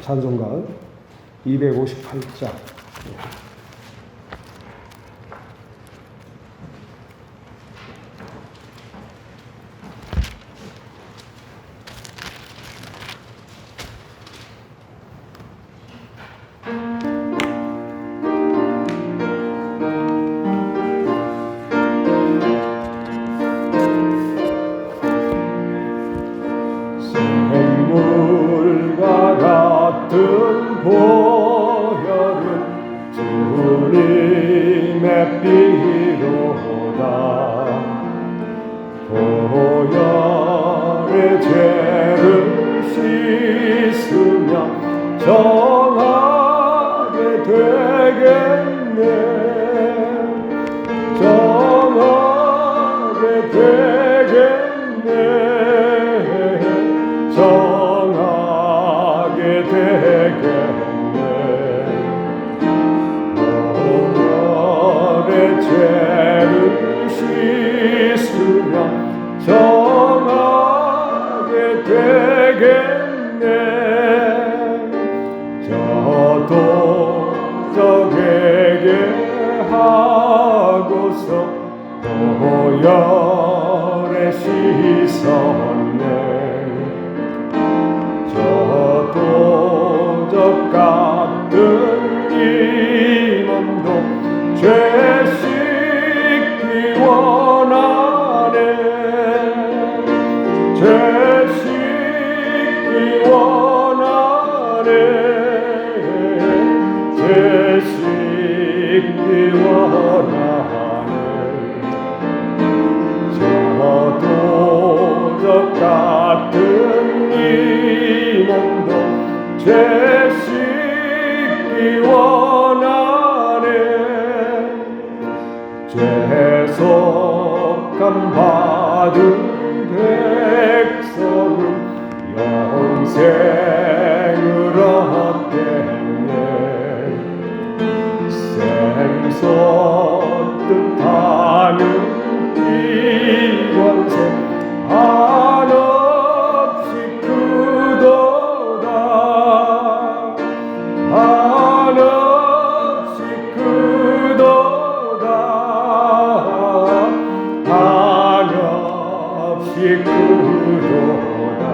찬송가 258장. 샘물과 같은 보혈은 주님의 피로다. 보혈의 죄를 씻으며 정하게 되겠네. 정하게 되겠네. 정하게 되겠네. 보혈의 죄를 씻으며 정하게 되겠네. 저도 적에게 하고서 보혈에 씻었네. 저도 적 같은 이 몸도 죄 씻기 원하네. 죄 씻기 원하네. 죄 씻기 원하네. 저도 적 같은 이 몸도 죄 씻기 원하네. 죄속함 받은 백성은 영생을 얻겠네. 샘솟듯 하는 기원세 한없이 크도다. 한없이 크도다. 한없이 크도다.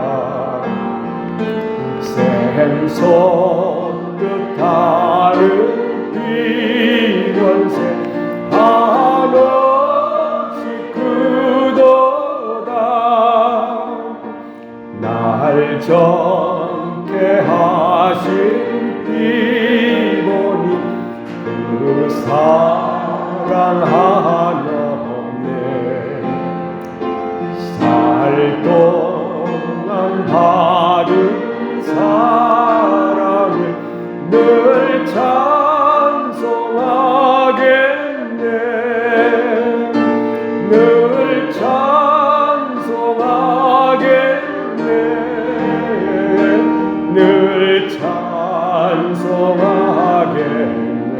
샘솟듯 하는 비원세 한없이 크도다. 날 정케 하신 비보니 그 사랑 하나네. 살 동안 받은 사랑을 늘 찬송하겠네. 늘 찬송하겠네. 늘 찬송하겠네.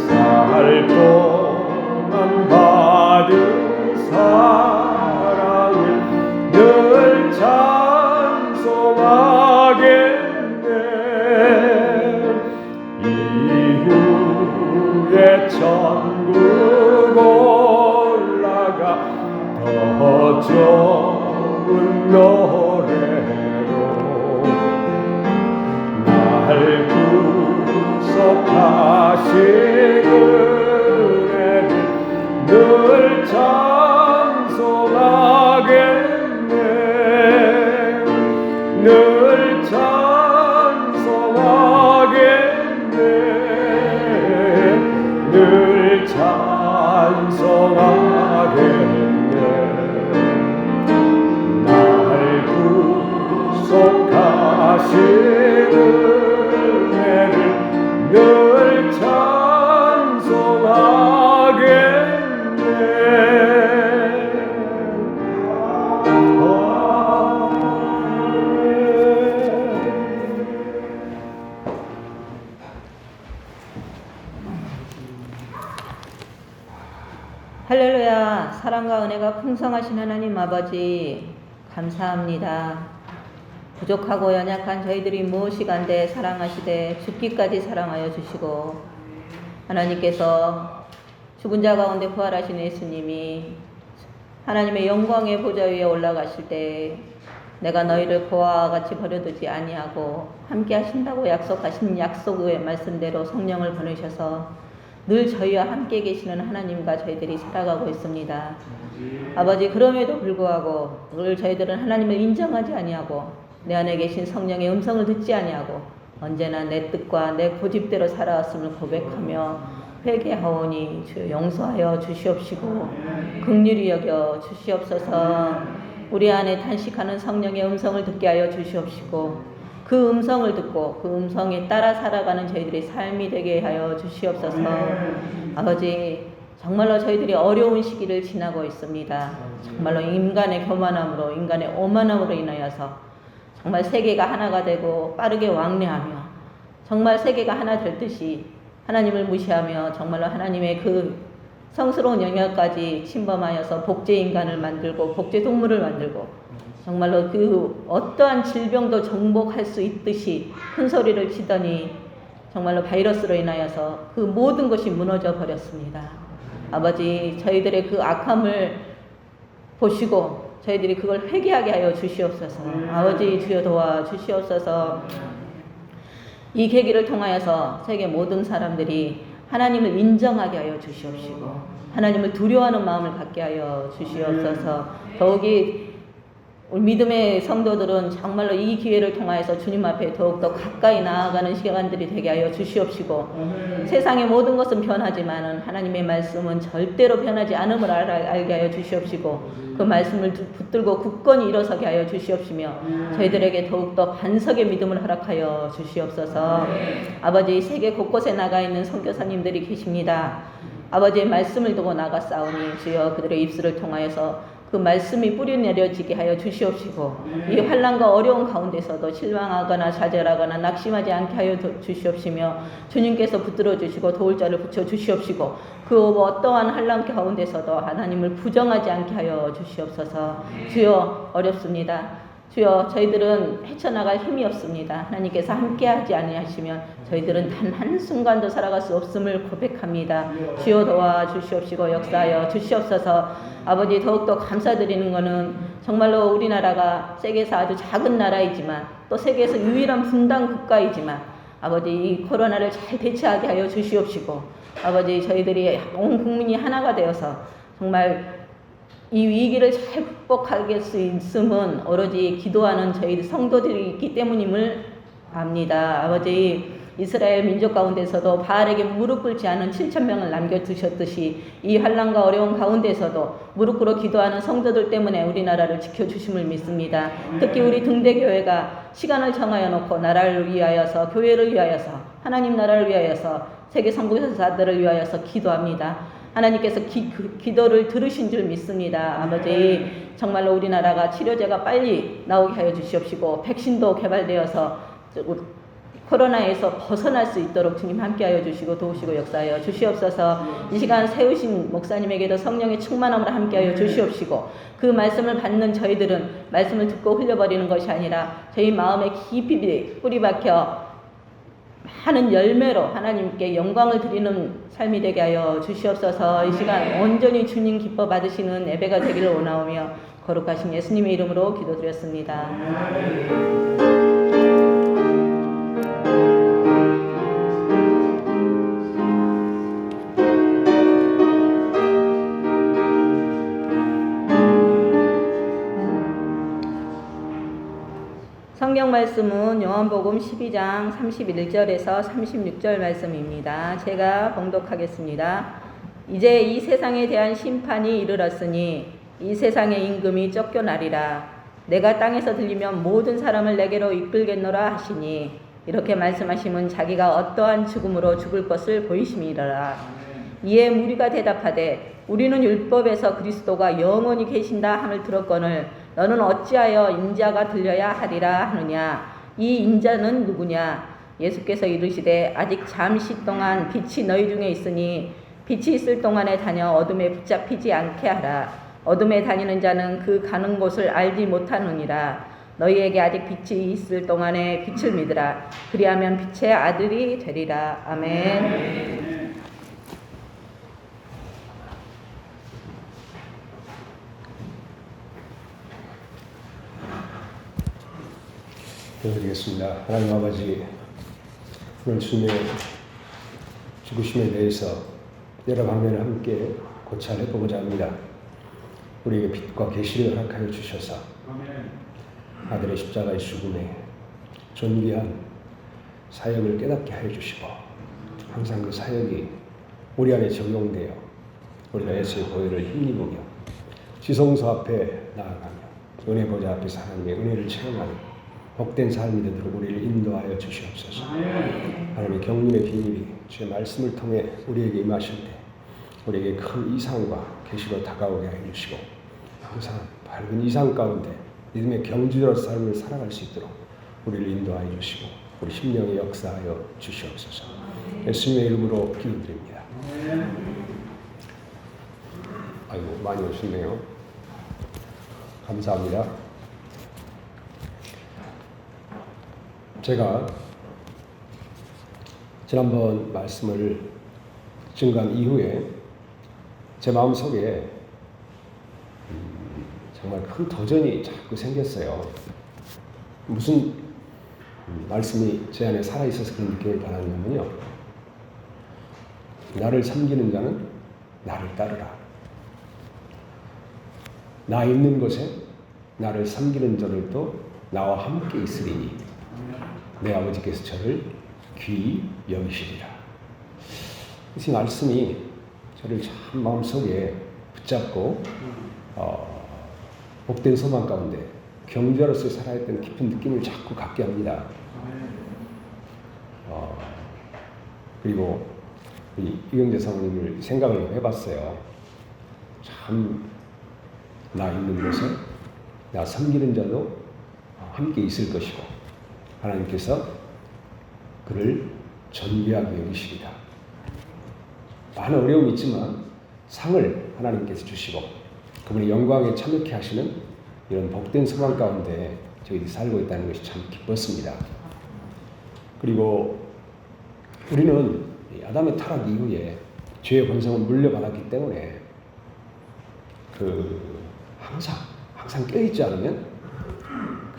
살 동안 받은 사랑을 늘 찬송하겠네. 이후에 천국 올라가 더 좋은 노래로 날 구속하신 은혜를 늘 찬송하겠네. 늘 찬송하겠네. 늘 찬송하겠네. 날 구속하신 은혜를 늘 찬송하겠네. 할렐루야. 사랑과 은혜가 풍성하신 하나님 아버지 감사합니다. 부족하고 연약한 저희들이 무엇이간데 사랑하시되 죽기까지 사랑하여 주시고, 하나님께서 죽은 자 가운데 부활하신 예수님이 하나님의 영광의 보좌 위에 올라가실 때 내가 너희를 고아와 같이 버려두지 아니하고 함께 하신다고 약속하신 약속의 말씀대로 성령을 보내셔서 늘 저희와 함께 계시는 하나님과 저희들이 살아가고 있습니다. 아버지, 그럼에도 불구하고 늘 저희들은 하나님을 인정하지 아니하고 내 안에 계신 성령의 음성을 듣지 아니하고 언제나 내 뜻과 내 고집대로 살아왔음을 고백하며 회개하오니 주여 용서하여 주시옵시고 긍휼히 여겨 주시옵소서. 우리 안에 탄식하는 성령의 음성을 듣게 하여 주시옵시고 그 음성을 듣고 그 음성에 따라 살아가는 저희들의 삶이 되게 하여 주시옵소서. 아버지, 정말로 저희들이 어려운 시기를 지나고 있습니다. 정말로 인간의 교만함으로, 인간의 오만함으로 인하여서 정말 세계가 하나가 되고 빠르게 왕래하며 정말 세계가 하나 될 듯이 하나님을 무시하며 정말로 하나님의 그 성스러운 영역까지 침범하여서 복제 인간을 만들고 복제 동물을 만들고 정말로 그 어떠한 질병도 정복할 수 있듯이 큰 소리를 치더니 정말로 바이러스로 인하여서 그 모든 것이 무너져 버렸습니다. 아버지, 저희들의 그 악함을 보시고 저희들이 그걸 회개하게 하여 주시옵소서. 아버지, 주여 도와 주시옵소서. 이 계기를 통하여서 세계 모든 사람들이 하나님을 인정하게 하여 주시옵시고 하나님을 두려워하는 마음을 갖게 하여 주시옵소서. 더욱이 우리 믿음의 성도들은 정말로 이 기회를 통하여서 주님 앞에 더욱더 가까이 나아가는 시간들이 되게 하여 주시옵시고 세상의 모든 것은 변하지만 하나님의 말씀은 절대로 변하지 않음을 알게 하여 주시옵시고 그 말씀을 붙들고 굳건히 일어서게 하여 주시옵시며 저희들에게 더욱더 반석의 믿음을 허락하여 주시옵소서. 아버지, 세계 곳곳에 나가 있는 선교사님들이 계십니다. 아버지의 말씀을 두고 나가 싸우니 주여 그들의 입술을 통하여서 그 말씀이 뿌리 내려지게 하여 주시옵시고 이 환난과 어려운 가운데서도 실망하거나 좌절하거나 낙심하지 않게 하여 주시옵시며 주님께서 붙들어 주시고 도울 자를 붙여 주시옵시고 그 어떠한 환난 가운데서도 하나님을 부정하지 않게 하여 주시옵소서. 주여, 어렵습니다. 주여, 저희들은 헤쳐나갈 힘이 없습니다. 하나님께서 함께하지 아니하시면 저희들은 단 한순간도 살아갈 수 없음을 고백합니다. 주여 도와 주시옵시고 역사하여 주시옵소서. 아버지, 더욱더 감사드리는 것은 정말로 우리나라가 세계에서 아주 작은 나라이지만 또 세계에서 유일한 분단 국가이지만 아버지, 이 코로나를 잘 대처하게 하여 주시옵시고 아버지, 저희들이 온 국민이 하나가 되어서 정말 이 위기를 잘 극복하게 수 있음은 오로지 기도하는 저희 성도들이 있기 때문임을 압니다. 아버지, 이스라엘 민족 가운데서도 바알에게 무릎 꿇지 않은 7,000명을 남겨두셨듯이 이 환난과 어려운 가운데서도 무릎 꿇어 기도하는 성도들 때문에 우리나라를 지켜주심을 믿습니다. 특히 우리 등대교회가 시간을 정하여 놓고 나라를 위하여서, 교회를 위하여서, 하나님 나라를 위하여서, 세계 선교사들을 위하여서 기도합니다. 하나님께서 기도를 들으신 줄 믿습니다. 아버지, 정말로 우리나라가 치료제가 빨리 나오게 하여 주시옵시고 백신도 개발되어서 코로나에서 벗어날 수 있도록 주님 함께하여 주시고 도우시고 역사하여 주시옵소서. 이 시간 세우신 목사님에게도 성령의 충만함으로 함께하여 주시옵시고 그 말씀을 받는 저희들은 말씀을 듣고 흘려버리는 것이 아니라 저희 마음에 깊이 뿌리박혀 많은 열매로 하나님께 영광을 드리는 삶이 되게 하여 주시옵소서. 이 시간 온전히 주님 기뻐 받으시는 예배가 되기를 원하오며 거룩하신 예수님의 이름으로 기도드렸습니다. 성경 말씀은 요한복음 12장 31절에서 36절 말씀입니다. 제가 봉독하겠습니다. 이제 이 세상에 대한 심판이 이르렀으니 이 세상의 임금이 쫓겨나리라. 내가 땅에서 들리면 모든 사람을 내게로 이끌겠노라 하시니 이렇게 말씀하시면 자기가 어떠한 죽음으로 죽을 것을 보이심이라. 이에 무리가 대답하되 우리는 율법에서 그리스도가 영원히 계신다 함을 들었거늘 너는 어찌하여 인자가 들려야 하리라 하느냐. 이 인자는 누구냐. 예수께서 이르시되 아직 잠시 동안 빛이 너희 중에 있으니 빛이 있을 동안에 다녀 어둠에 붙잡히지 않게 하라. 어둠에 다니는 자는 그 가는 곳을 알지 못하느니라. 너희에게 아직 빛이 있을 동안에 빛을 믿으라. 그리하면 빛의 아들이 되리라. 아멘. 기도드리겠습니다. 하나님 아버지, 오늘 주님의 죽으심에 대해서 여러 방면을 함께 고찰해 보고자 합니다. 우리에게 빛과 계시를 허락하여 주셔서 아들의 십자가의 죽음에 존귀한 사역을 깨닫게 하여 주시고, 항상 그 사역이 우리 안에 적용되어 우리가 예수의 보혈을 힘입으며 지성소 앞에 나아가며 은혜 보좌 앞에서 하나님의 은혜를 체험하는 복된 삶이 되도록 우리를 인도하여 주시옵소서. 하나님의 경륜의 비밀이 주의 말씀을 통해 우리에게 임하실 때 우리에게 큰 이상과 계시로 다가오게 하여 주시고, 항상 밝은 이상 가운데 믿음의 경주로 삶을 살아갈 수 있도록 우리를 인도하여 주시고 우리 심령에 역사하여 주시옵소서. 예수님의 이름으로 기도드립니다. 아이고, 많이 오셨네요. 감사합니다. 제가 지난번 말씀을 증거한 이후에 제 마음속에 정말 큰 도전이 자꾸 생겼어요. 무슨 말씀이 제 안에 살아있어서 그런 느낌을 받았냐면요, 나를 섬기는 자는 나를 따르라. 나 있는 곳에 나를 섬기는 자들도 나와 함께 있으리니 내 아버지께서 저를 귀히 여기시리라. 이 말씀이 저를 참 마음속에 붙잡고 복된 소망 가운데 경주자로서 살아야 했던 깊은 느낌을 자꾸 갖게 합니다. 그리고 이경재 사모님을 생각을 해봤어요. 참 나 있는 곳에 나 섬기는 자도 함께 있을 것이고 하나님께서 그를 존귀하게 여기시리라. 많은 어려움이 있지만 상을 하나님께서 주시고 그분의 영광에 참여케 하시는 이런 복된 소망 가운데 저희들이 살고 있다는 것이 참 기뻤습니다. 그리고 우리는 아담의 타락 이후에 죄의 본성을 물려받았기 때문에 항상 깨어있지 않으면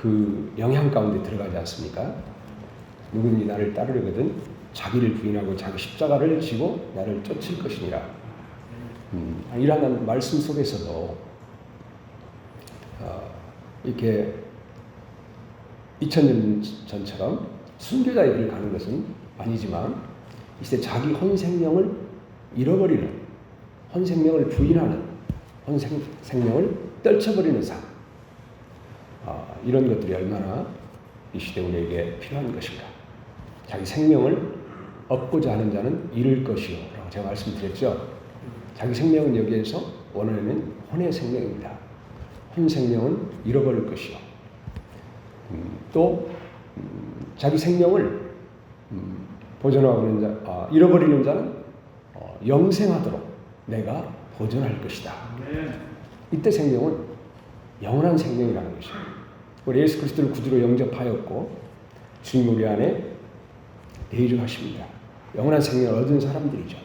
그 영향 가운데 들어가지 않습니까? 누구든지 나를 따르려거든 자기를 부인하고 자기 십자가를 지고 나를 쫓을 것이니라. 이러한 말씀 속에서도 이렇게 2000년 전처럼 순교자의 길을 가는 것은 아니지만 이제 자기 혼생명을 잃어버리는, 혼생명을 부인하는, 혼생명을 떨쳐버리는 삶, 이런 것들이 얼마나 이 시대 우리에게 필요한 것인가. 자기 생명을 얻고자 하는 자는 잃을 것이요 라고 제가 말씀드렸죠. 자기 생명은 여기에서 원어에는 혼의 생명입니다. 혼 생명은 잃어버릴 것이요. 또 자기 생명을 보존하고 있는 자, 잃어버리는 자는 영생하도록 내가 보존할 것이다. 이때 생명은 영원한 생명이라는 것이에요. 우리 예수 그리스도를 구주로 영접하였고 주님 우리 안에 내주하십니다. 영원한 생명을 얻은 사람들이죠.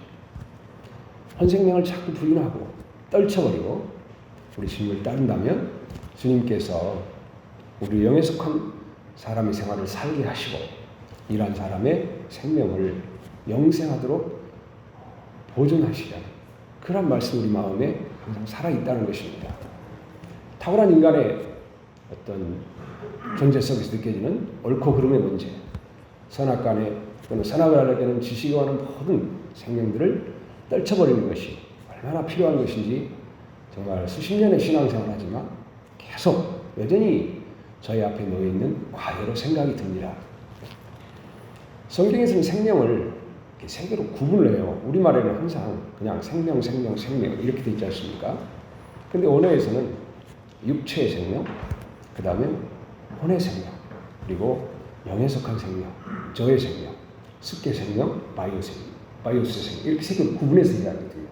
현 생명을 자꾸 부인하고 떨쳐버리고 우리 주님을 따른다면 주님께서 우리 영에 속한 사람의 생활을 살게 하시고 이러한 사람의 생명을 영생하도록 보존하시려는 그런 말씀이 우리 마음에 항상 살아있다는 것입니다. 탁월한 인간의 어떤 존재 속에서 느껴지는 옳고 그름의 문제, 선악간에 또는 선악을 알게 하는 지식이 하는 모든 생명들을 떨쳐버리는 것이 얼마나 필요한 것인지 정말 수십 년의 신앙생활을 하지만 계속 여전히 저희 앞에 놓여있는 과제로 생각이 듭니다. 성경에서는 생명을 이렇게 세 개로 구분을 해요. 우리말에는 항상 그냥 생명 이렇게 돼 있지 않습니까? 근데 언어에서는 육체의 생명, 그 다음에 혼의 생명, 그리고 영에 속한 생명, 저의 생명, 습계 생명, 바이오스 생명 이렇게 세 개로 구분해서 이야기거든요.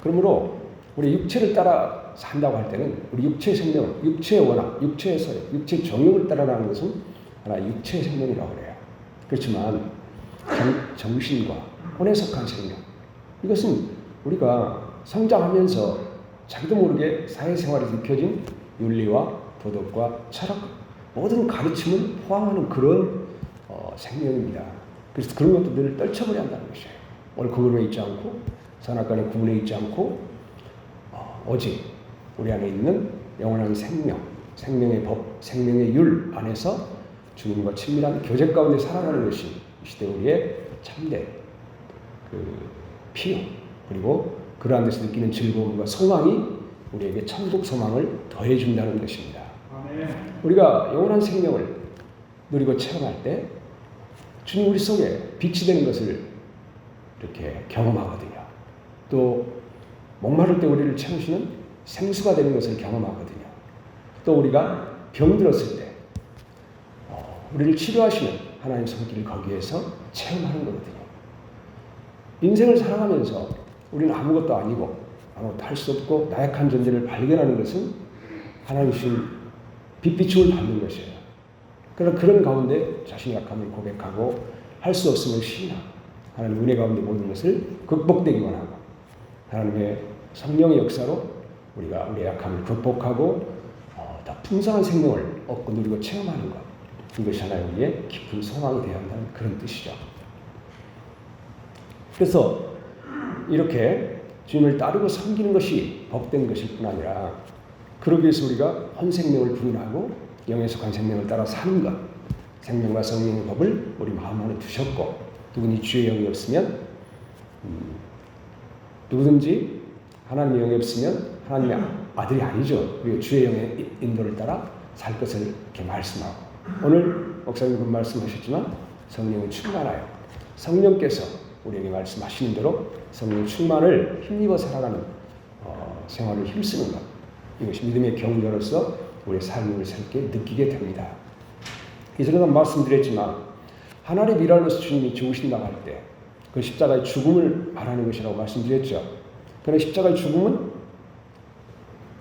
그러므로 우리 육체를 따라 우리가 산다고 할 때는 우리 육체의 생명을, 육체의 원학, 육체의 서력, 육체의 정욕을 따라가는 것은 하나의 육체의 생명이라고 그래요. 그렇지만 정신과 혼에 속한 생명, 이것은 우리가 성장하면서 자기도 모르게 사회생활에서 익혀진 윤리와 도덕과 철학, 모든 가르침을 포함하는 그런 생명입니다. 그래서 그런 것도 늘 떨쳐버려야 한다는 것이에요. 옳고 그름에 있지 않고 선악간에 구분에 있지 않고 오직 우리 안에 있는 영원한 생명, 생명의 법, 생명의 율 안에서 주님과 친밀한 교제 가운데 살아가는 것이 이 시대 우리의 참된 필요, 그리고 그러한 데서 느끼는 즐거움과 소망이 우리에게 천국 소망을 더해준다는 것입니다. 우리가 영원한 생명을 누리고 체험할 때 주님 우리 속에 빛이 되는 것을 이렇게 경험하거든요. 또 목마를 때 우리를 채우시는 생수가 되는 것을 경험하거든요. 또 우리가 병들었을 때 우리를 치료하시는 하나님의 손길을 거기에서 체험하는 거거든요. 인생을 살아가면서 우리는 아무것도 아니고 아무것도 할 수 없고 나약한 존재를 발견하는 것은 하나님 주신 빛비춤을 받는 것이에요. 그러나 그런 가운데 자신의 약함을 고백하고 할 수 없음을 시인하고 하나님 은혜 가운데 모든 것을 극복되기 원하고 하나님의 성령의 역사로 우리가 우리의 약함을 극복하고 더 풍성한 생명을 얻고 누리고 체험하는 것, 이것이 하나의 우리의 깊은 소망이 되어야 한다는 그런 뜻이죠. 그래서 이렇게 주님을 따르고 섬기는 것이 복된 것일 뿐 아니라 그러기 위해서 우리가 헌생명을 부인하고 영에 속한 생명을 따라 사는 것, 생명과 성령의 법을 우리 마음 안에 두셨고 누구니 주의 영이 없으면 누구든지 하나님의 영이 없으면 하나님의 아들이 아니죠. 우리가 주의 영의 인도를 따라 살 것을 이렇게 말씀하고 오늘 목사님은 말씀하셨지만 성령이 충만하여 성령께서 우리에게 말씀하시는 대로 성령 충만을 힘입어 살아가는 생활을 힘쓰는 것, 이것이 믿음의 경륜으로서 우리의 삶을 새롭게 느끼게 됩니다. 이전에도 말씀드렸지만 하나님의 미랄로서 주님이 죽으신다고 할 때 그 십자가의 죽음을 말하는 것이라고 말씀드렸죠. 그러나 십자가의 죽음은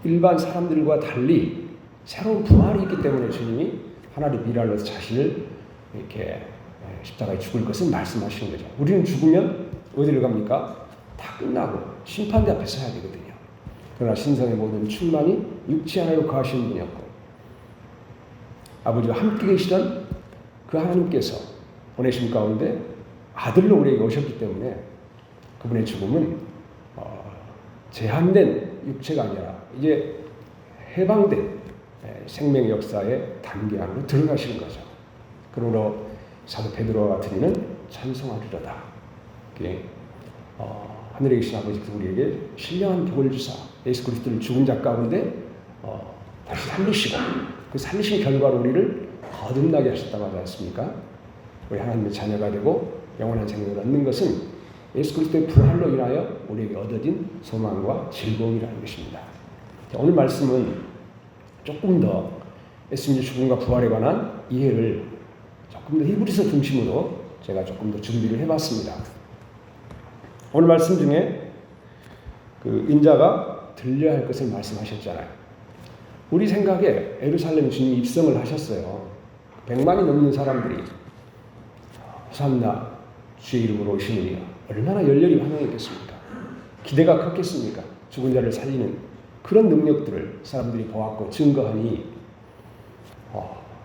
일반 사람들과 달리 새로운 부활이 있기 때문에 주님이 하나님의 미랄로서 자신을 이렇게 십자가에 죽을 것을 말씀하시는 거죠. 우리는 죽으면 어디를 갑니까? 다 끝나고 심판대 앞에 서야 되거든요. 그러나 신성의 모든 충만이 육체 하나로 거하시는 분이었고 아버지와 함께 계시던 그 하나님께서 보내심 가운데 아들로 우리에게 오셨기 때문에 그분의 죽음은 제한된 육체가 아니라 이제 해방된 생명의 역사의 단계 안으로 들어가시는 거죠. 그러므로 사도 베드로와 같은 이는 찬송하리로다. 하늘에 계신 아버지께서 우리에게 신령한 복을 주사 예수 그리스도를 죽은 자 가운데 다시 살리시고 그 살리신 결과로 우리를 거듭나게 하셨다고 하지 않습니까? 우리 하나님의 자녀가 되고 영원한 생명을 얻는 것은 예수 그리스도의 부활로 인하여 우리에게 얻어진 소망과 즐거움이라는 것입니다. 오늘 말씀은 조금 더 예수님의 죽음과 부활에 관한 이해를 조금 더 히브리서 중심으로 제가 조금 더 준비를 해봤습니다. 오늘 말씀 중에 그 인자가 들려야 할 것을 말씀하셨잖아요. 우리 생각에 예루살렘 주님이 입성을 하셨어요. 100만이 넘는 사람들이 호산나 주의 이름으로 오시느니라 얼마나 열렬히 환영했겠습니까? 기대가 컸겠습니까? 죽은 자를 살리는 그런 능력들을 사람들이 보았고 증거하니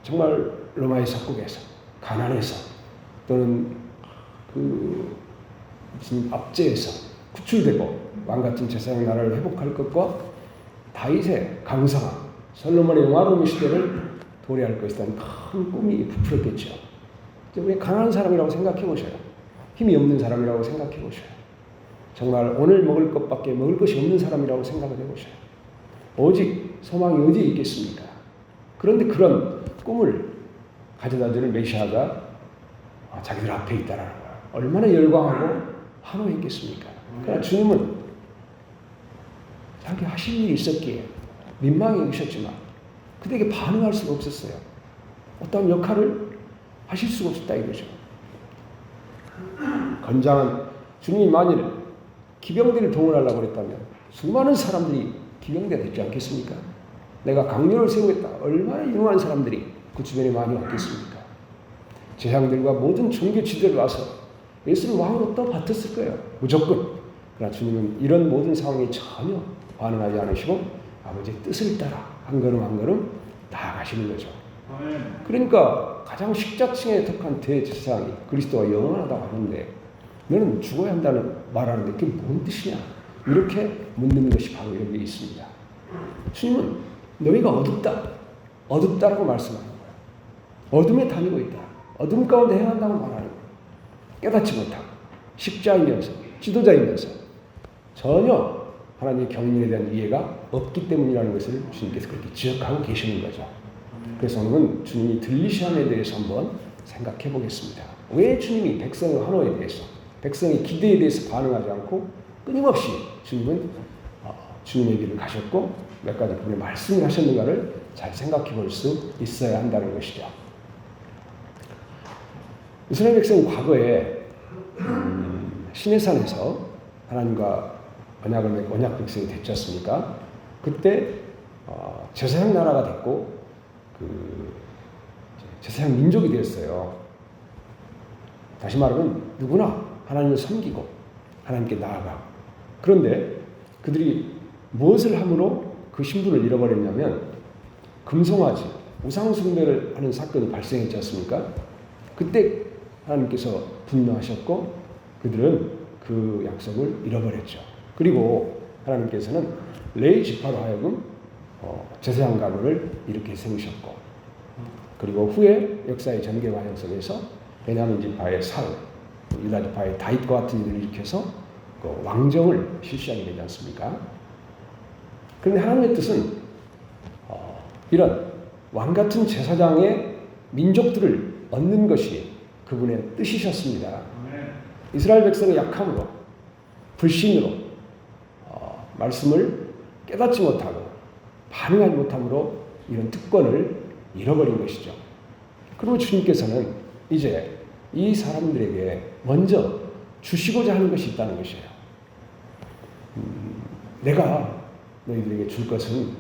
정말 로마의 속국에서 가난해서 또는 그 무슨 압제에서 구출되고 왕같은 제사장 나라를 회복할 것과 다윗의 강성한 솔로몬의 영화로운 시대를 도래할 것이라는 큰 꿈이 부풀었겠죠. 우리 가난한 사람이라고 생각해 보셔요. 힘이 없는 사람이라고 생각해 보셔요. 정말 오늘 먹을 것밖에 먹을 것이 없는 사람이라고 생각을 해보셔요. 오직 소망이 어디에 있겠습니까? 그런데 그런 꿈을 가져다주는 메시아가 자기들 앞에 있다라는 거예요. 얼마나 열광하고 환호했겠습니까? 그러나 주님은 자기 하실 일이 있었기에 민망해 계셨지만 그들에게 반응할 수가 없었어요. 어떤 역할을 하실 수가 없었다 이거죠. 건장한 주님이 만일 기병들을 동원하려고 했다면 수많은 사람들이 기경대가 됐지 않겠습니까? 내가 강요를 세우겠다. 얼마나 유능한 사람들이 그 주변에 많이 왔겠습니까? 제사장들과 모든 종교 지도를 와서 예수를 왕으로 떠받쳤을 거예요. 무조건. 그러나 주님은 이런 모든 상황에 전혀 반응하지 않으시고 아버지의 뜻을 따라 한 걸음 한 걸음 나아가시는 거죠. 그러니까 가장 식자층에 속한 대제사장이 그리스도가 영원하다고 하는데 너는 죽어야 한다는 말하는데 그게 뭔 뜻이냐? 이렇게 묻는 것이 바로 여기 있습니다. 주님은 너희가 어둡다라고 말씀하는 거예요. 어둠에 다니고 있다. 어둠 가운데 행한다고 말하는 거예요. 깨닫지 못하고 식자이면서 지도자이면서 전혀 하나님의 경륜에 대한 이해가 없기 때문이라는 것을 주님께서 그렇게 지적하고 계시는 거죠. 그래서 오늘은 주님이 들리시함에 대해서 한번 생각해 보겠습니다. 왜 주님이 백성의 환호에 대해서, 백성의 기대에 대해서 반응하지 않고 끊임없이 주님은 주님의 길을 가셨고 몇 가지 부분에 말씀을 하셨는가를 잘 생각해 볼 수 있어야 한다는 것이죠. 이스라엘 백성은 과거에 시내산에서 하나님과 언약을 맺고 언약 백성이 됐지 않습니까? 그때 제사장 나라가 됐고 제사장 민족이 되었어요. 다시 말하면 누구나 하나님을 섬기고 하나님께 나아가고. 그런데 그들이 무엇을 함으로 그 신분을 잃어버렸냐면 금송아지, 우상숭배를 하는 사건이 발생했지 않습니까? 그때 하나님께서 분노하셨고 그들은 그 약속을 잃어버렸죠. 그리고 하나님께서는 레위 지파로 하여금 제사장 가문을 이렇게 세우셨고 그리고 후에 역사의 전개 과정 속에서 베냐민 지파의 사울, 유다 지파의 다윗과 같은 일을 일으켜서 그 왕정을 실시하게 되지 않습니까? 그런데 하나님의 뜻은 이런 왕같은 제사장의 민족들을 얻는 것이 그분의 뜻이셨습니다. 이스라엘 백성의 약함으로 불신으로 말씀을 깨닫지 못하고 반응하지 못함으로 이런 특권을 잃어버린 것이죠. 그리고 주님께서는 이제 이 사람들에게 먼저 주시고자 하는 것이 있다는 것이에요. 내가 너희들에게 줄 것은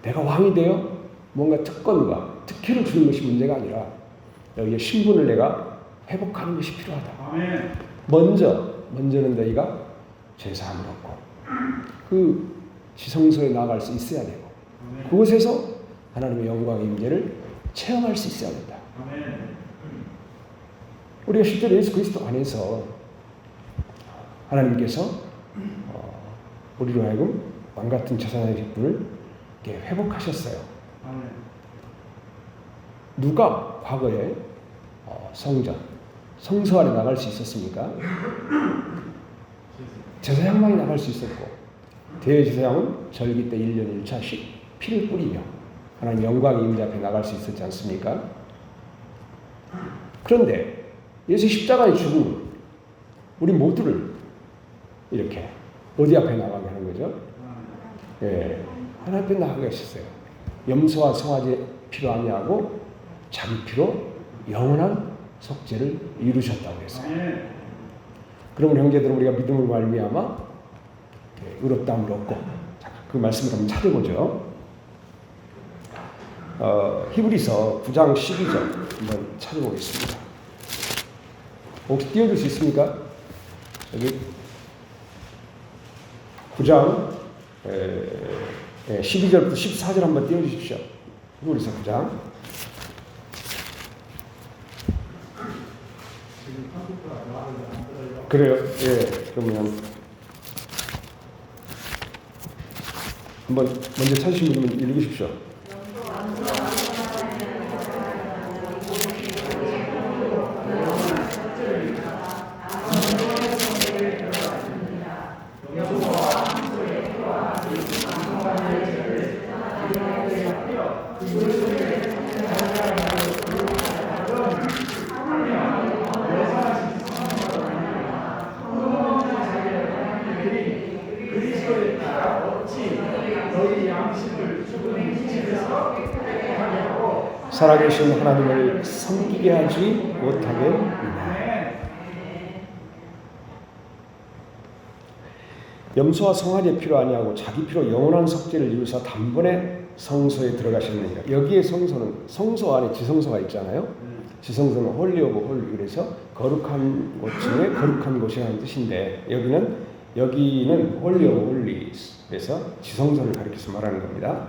내가 왕이 되어 뭔가 특권과 특혜를 주는 것이 문제가 아니라 너희의 신분을 내가 회복하는 것이 필요하다. 아멘. 먼저는 너희가 제사함을 얻고 그 지성소에 나아갈 수 있어야 되고 아멘. 그곳에서 하나님의 영광의 임재를 체험할 수 있어야 된다. 아멘. 우리가 실제로 예수 그리스도 안에서 하나님께서 우리로 하여금 왕같은 제사장의 직분을 회복하셨어요. 아멘. 누가 과거에 성소 안에 나갈 수 있었습니까? 제사장만이 나갈 수 있었고 대제사장은 절기 때 1년에 1차씩 피를 뿌리며 하나님 영광의 임재 앞에 나갈 수 있었지 않습니까? 그런데 예수 십자가의 죽음은 우리 모두를 이렇게 어디 앞에 나가게 하는 거죠? 예, 하나님 앞에 나가게 하셨어요. 염소와 송아지 피로 아니하고 자기 피로 영원한 속죄를 이루셨다고 했어요. 그러면 형제들 우리가 믿음으로 말미암아 의롭다함을 얻고 그 말씀을 한번 찾아보죠. 히브리서 9장 12절 한번 찾아보겠습니다. 혹시 띄워줄 수 있습니까? 여기 9장 12절부터 14절 한번 띄워주십시오. 히브리서 9장. 그래요? 예, 그러면 한번 먼저 찾으신 분은 읽으십시오. 살아계신 하나님을 섬기게 하지 못하게. 염소와 송아지의 피로 아니하고 자기 피로 영원한 속죄를 이루사 단번에 성소에 들어가셨느니라. 여기에 성소는 성소 안에 지성소가 있잖아요. 지성소는 홀리 오브 홀리, 그래서 거룩한 곳 중에 거룩한 곳이라는 뜻인데 여기는 홀리 오브 홀리, 그래서 지성소를 가리켜서 말하는 겁니다.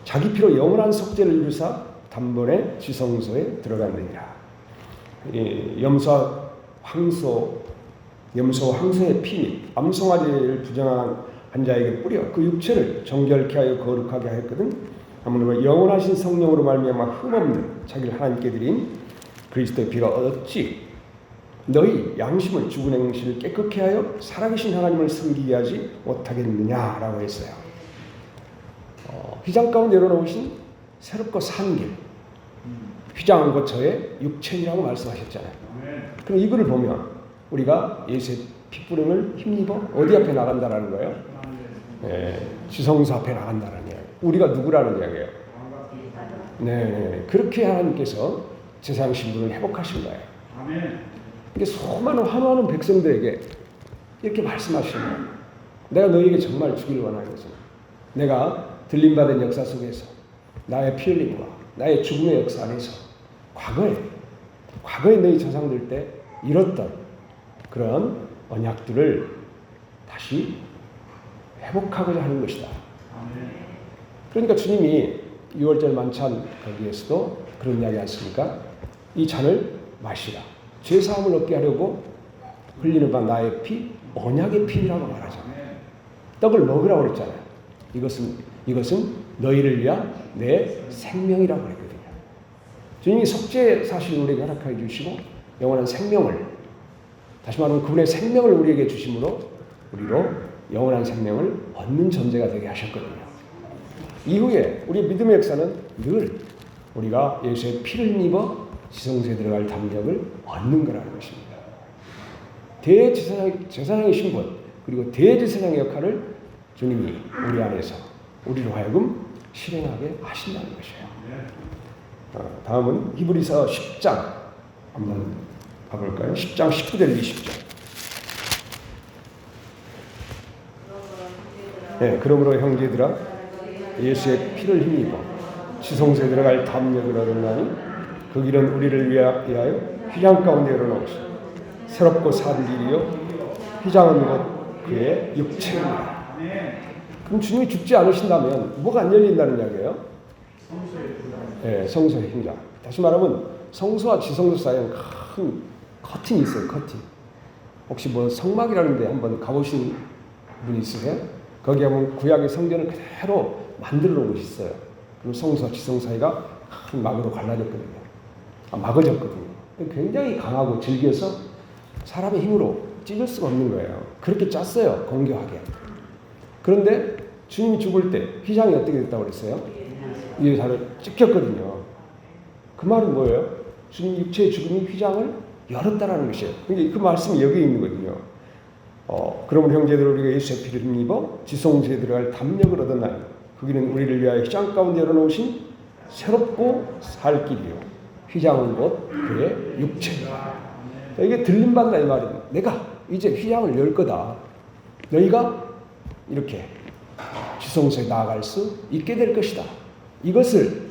자기 피로 영원한 속죄를 이루사 단번에 지성소에 들어갔느니라. 염소와 황소의 피 및 암송아지를 부정한 자에게 뿌려 그 육체를 정결케 하여 거룩하게 하였거든. 아무쪼록 영원하신 성령으로 말미암아 흠없는 자기를 하나님께 드린 그리스도의 피가 어찌 너희 양심을 죽은 행실을 깨끗게 하여 살아계신 하나님을 섬기게 하지 못하겠느냐라고 했어요. 휘장 가운데 내려놓으신 새롭고 산 길, 휘장한 것 저의 육체이라고 말씀하셨잖아요. 그럼 이거를 보면 우리가 예수의 핏부림을 힘입어 어디 앞에 나간다라는 거예요? 지성소 앞에 나간다는 이야기. 우리가 누구라는 이야기예요? 네, 그렇게 하나님께서 제사장 신분을 회복하신 거예요. 이게 수많은 환호하는 백성들에게 이렇게 말씀하시는 거예요. 내가 너희에게 정말 주기를 원하는 것은 내가 들림받은 역사 속에서 나의 피 흘림과 나의 죽음의 역사 안에서 과거에 너희 조상들 때 이뤘던 그런 언약들을 다시 회복하고자 하는 것이다. 그러니까 주님이 6월절 만찬 거기에서도 그런 이야기 않습니까? 이 잔을 마시라. 죄사함을 얻게 하려고 흘리는 바 나의 피, 언약의 피라고 말하잖아요. 떡을 먹으라고 그랬잖아요. 이것은 너희를 위한 내 생명이라고 그랬거든요. 주님이 속죄 사실을 우리에게 허락하여 주시고 영원한 생명을, 다시 말하면 그분의 생명을 우리에게 주심으로 우리로 영원한 생명을 얻는 존재가 되게 하셨거든요. 이후에 우리 믿음의 역사는 늘 우리가 예수의 피를 입어 지성소에 들어갈 담력을 얻는 거라는 것입니다. 대제사장의 신분 그리고 대제사장의 역할을 주님이 우리 안에서 우리로 하여금 실행하게 하신다는 것이에요. 다음은 히브리서 10장 한번 가볼까요? 10장 19절 20절. 네, 그러므로 형제들아 예수의 피를 힘입어 지성소에 들어갈 담력을 얻으나니 그 길은 우리를 위하여 휘장 가운데 열어놓으시고 새롭고 산 길이요 휘장은 곧 그의 육체입니다. 그럼 주님이 죽지 않으신다면 뭐가 안 열린다는 이야기예요? 네, 성소의 휘장. 다시 말하면 성소와 지성소 사이에 큰 커튼이 있어요. 커튼. 혹시 뭐 성막이라는 데 한번 가보신 분 있으세요? 거기 하면 구약의 성전을 그대로 만들어 놓은 곳이 있어요. 그럼 성소와 지성 사이가 큰 막으로 갈라졌거든요. 막아졌거든요. 굉장히 강하고 질겨서 사람의 힘으로 찢을 수가 없는 거예요. 그렇게 짰어요. 공교하게. 그런데 주님이 죽을 때 휘장이 어떻게 됐다고 그랬어요? 위에 살을 찢겼거든요. 그 말은 뭐예요? 주님 육체의 죽음이 휘장을 열었다라는 것이에요. 그 말씀이 여기 있는 거거든요. 그러면 형제들 우리가 예수의 피를 힘입어 지성소에 들어갈 담력을 얻었나니 그 길은 우리를 위하여 휘장 가운데 열어놓으신 새롭고 살 길이요 휘장은 곧 그의 육체이다. 이게 들림받는다 이 말이에요. 내가 이제 휘장을 열 거다. 너희가 이렇게 지성소에 나아갈 수 있게 될 것이다. 이것을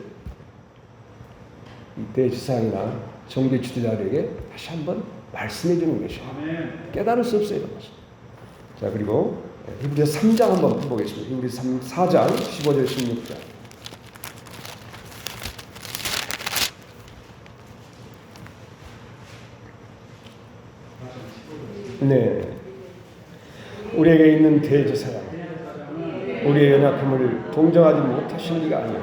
대제사장이나 정죄 주도자들에게 다시 한번 말씀해 주는 것이에요. 깨달을 수 없어요. 자, 그리고 히브리서 3장 한번 보겠습니다. 히브리서 4장 15절 16절. 네, 우리에게 있는 대제사장, 우리의 연약함을 동정하지 못하신 이가 아니요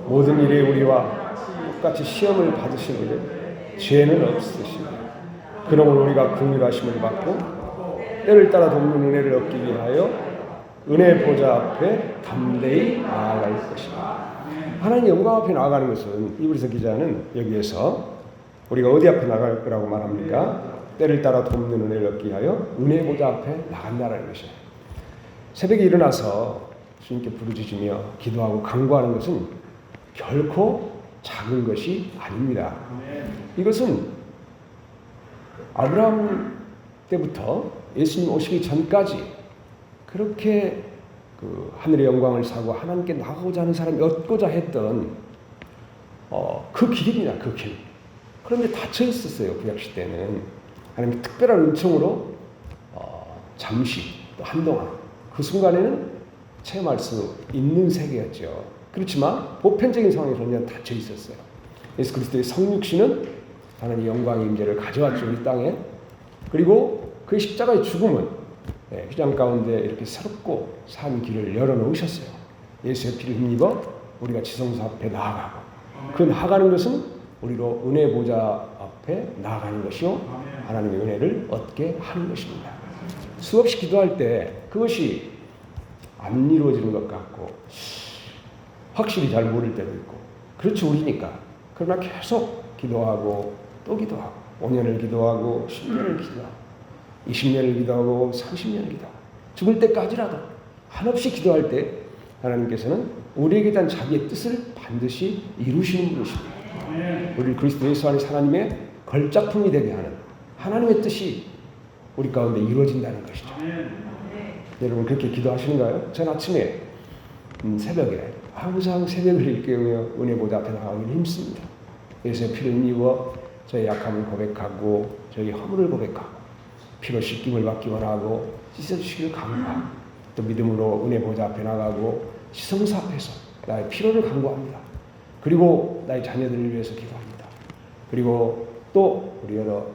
모든 일에 우리와 똑같이 시험을 받으시는데 죄는 없으시다. 그러므로 우리가 긍휼하심을 받고 때를 따라 돕는 은혜를 얻기 위하여 은혜 보좌 앞에 담대히 나아갈 것이다. 하나님 영광 앞에 나아가는 것은 히브리서 기자는 여기에서 우리가 어디 앞에 나갈 거라고 말합니까? 때를 따라 돕는 은혜를 얻기 위하여 은혜 보좌 앞에 나간다는 것이에요. 새벽에 일어나서 주님께 부르짖으며 기도하고 간구하는 것은 결코 작은 것이 아닙니다. 이것은 아브라함 때부터 예수님 오시기 전까지 그렇게 그 하늘의 영광을 사고 하나님께 나가고자 하는 사람이 얻고자 했던 그 길입니다. 그 길. 그런데 닫혀 있었어요. 구약 시대는. 하나님의 특별한 은총으로 잠시 또 한동안 그 순간에는 체험할 수 있는 세계였죠. 그렇지만 보편적인 상황에서는 닫혀 있었어요. 예수 그리스도의 성육신은 하나님의 영광의 임재를 가져왔죠. 이 땅에. 그리고 그 십자가의 죽음은 휘장 가운데 이렇게 새롭고 산 길을 열어놓으셨어요. 예수의 피를 힘입어 우리가 지성소 앞에 나아가고 그 나아가는 것은 우리로 은혜 보좌 앞에 나아가는 것이요 하나님의 은혜를 얻게 하는 것입니다. 수없이 기도할 때 그것이 안 이루어지는 것 같고 확실히 잘 모를 때도 있고 그렇지 우리니까. 그러나 계속 기도하고 또 기도하고 5년을 기도하고 10년을 기도하고 20년을 기도하고 30년을 기도하고 죽을 때까지라도 한없이 기도할 때 하나님께서는 우리에게 대한 자기의 뜻을 반드시 이루시는 분이십니다. 우리 그리스도 예수 안에서 하나님의 걸작품이 되게 하는 하나님의 뜻이 우리 가운데 이루어진다는 것이죠. 여러분 그렇게 기도하시는가요? 전 아침에 새벽에 항상 새벽을 일깨우며 은혜 보좌 앞에 나가기를 힘씁니다. 예수의 피를 입어 저의 약함을 고백하고 저희 허물을 고백하고 피로 씻김을 받기 원하고 씻어주시기를 간구하고 또 믿음으로 은혜 보좌 앞에 나가고 지성소 앞에서 나의 필요를 간구합니다. 그리고 나의 자녀들을 위해서 기도합니다. 그리고 또 우리 여러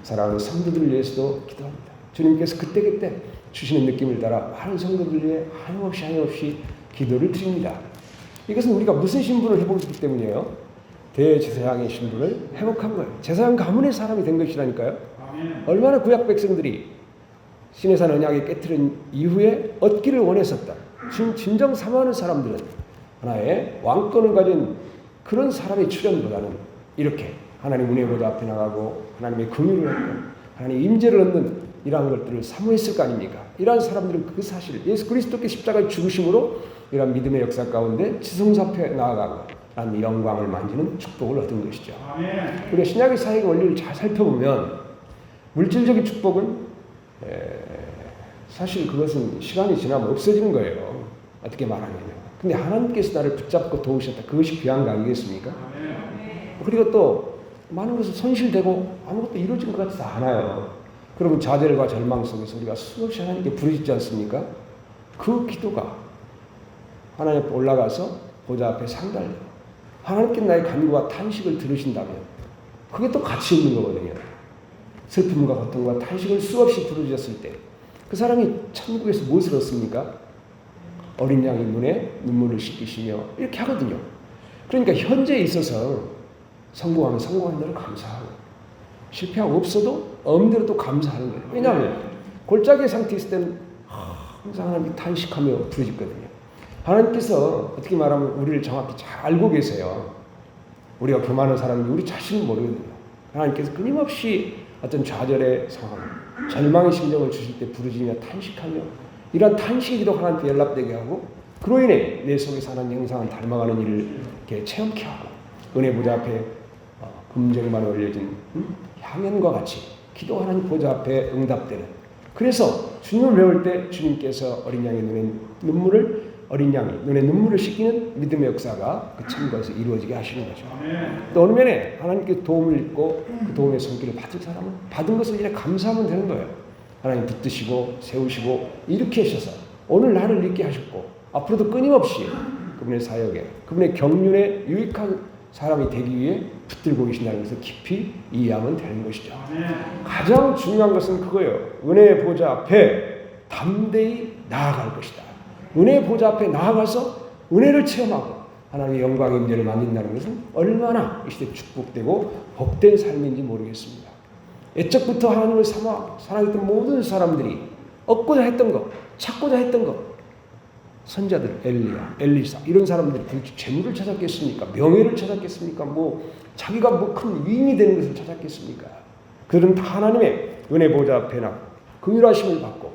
사랑하는 성도들을 위해서도 기도합니다. 주님께서 그때그때 주시는 느낌을 따라 많은 성도들 위해 하염없이 기도를 드립니다. 이것은 우리가 무슨 신분을 회복했기 때문이에요? 대제사장의 신분을 회복한 거예요. 제사장 가문의 사람이 된 것이라니까요. 얼마나 구약 백성들이 시내산 언약을 깨트린 이후에 얻기를 원했었다. 진정 사모하는 사람들은 하나의 왕권을 가진 그런 사람의 출현보다는 이렇게 하나님 은혜 보좌 앞에 나가고 하나님의 긍휼을 얻고 하나님의 임재를 얻는 이러한 것들을 사모했을 거 아닙니까? 이러한 사람들은 그 사실 예수 그리스도께 십자가의 죽으심으로 이러한 믿음의 역사 가운데 지성소 앞에 나아가고 하나님의 영광을 만지는 축복을 얻은 것이죠. 우리가 신약의 사역의 원리를 잘 살펴보면 물질적인 축복은 사실 그것은 시간이 지나면 없어지는 거예요. 어떻게 말하냐면. 근데 하나님께서 나를 붙잡고 도우셨다. 그것이 귀한 거 아니겠습니까? 그리고 또 많은 것은 손실되고 아무것도 이루어진 것 같지 않아요. 그러면 좌절과 절망 속에서 우리가 수없이 하나님께 부르짖지 않습니까? 그 기도가 하나님 앞에 올라가서 보좌 앞에 상달려 하나님께 나의 간구와 탄식을 들으신다면 그게 또 가치 있는 거거든요. 슬픔과 고통과 탄식을 수없이 부르짖었을 때 그 사람이 천국에서 무엇을 얻습니까? 어린 양의 눈에 눈물을 씻기시며 이렇게 하거든요. 그러니까 현재에 있어서 성공하면 성공한 대로 감사하고 실패하고 없어도 엄대로 또 감사하는 거예요. 왜냐하면 골짜기 상태에 있을 때는 항상 하나님께 탄식하며 부르짖거든요. 하나님께서 어떻게 말하면 우리를 정확히 잘 알고 계세요. 우리가 교만한 사람이 우리 자신을 모르거든요. 하나님께서 끊임없이 어떤 좌절의 상황, 절망의 심정을 주실 때 부르짖으며 탄식하며 이러한 탄식이 더 하나님께 연락되게 하고 그로 인해 내 속에서 하나님 형상을 닮아가는 일을 이렇게 체험케 하고 은혜 보좌 앞에 금쟁만 올려진 향연과 같이 기도 하나님 보좌 앞에 응답되는 그래서 주님을 배울 때 주님께서 어린 양의 눈에 눈물을 어린 양이 눈에 눈물을 씻기는 믿음의 역사가 그 천국에서 이루어지게 하시는 거죠. 또 어느 면에 하나님께 도움을 입고 그 도움의 손길을 받을 사람은 받은 것을 이제 감사하면 되는 거예요. 하나님 붙드시고 세우시고 이렇게 하셔서 오늘 나를 있게 하셨고 앞으로도 끊임없이 그분의 사역에 그분의 경륜에 유익한 사람이 되기 위해 붙들고 계신다는 것을 깊이 이해하면 되는 것이죠. 가장 중요한 것은 그거예요. 은혜의 보좌 앞에 담대히 나아갈 것이다. 은혜의 보좌 앞에 나아가서 은혜를 체험하고 하나님의 영광의 임재를 만든다는 것은 얼마나 이 시대에 축복되고 복된 삶인지 모르겠습니다. 옛적부터 하나님을 사랑했던 모든 사람들이 얻고자 했던 것, 찾고자 했던 것, 선자들, 엘리야, 엘리사 이런 사람들이 재물을 찾았겠습니까? 명예를 찾았겠습니까? 자기가 큰 위인이 되는 것을 찾았겠습니까? 그들은 다 하나님의 은혜 보좌 앞에 나 긍휼하심을 받고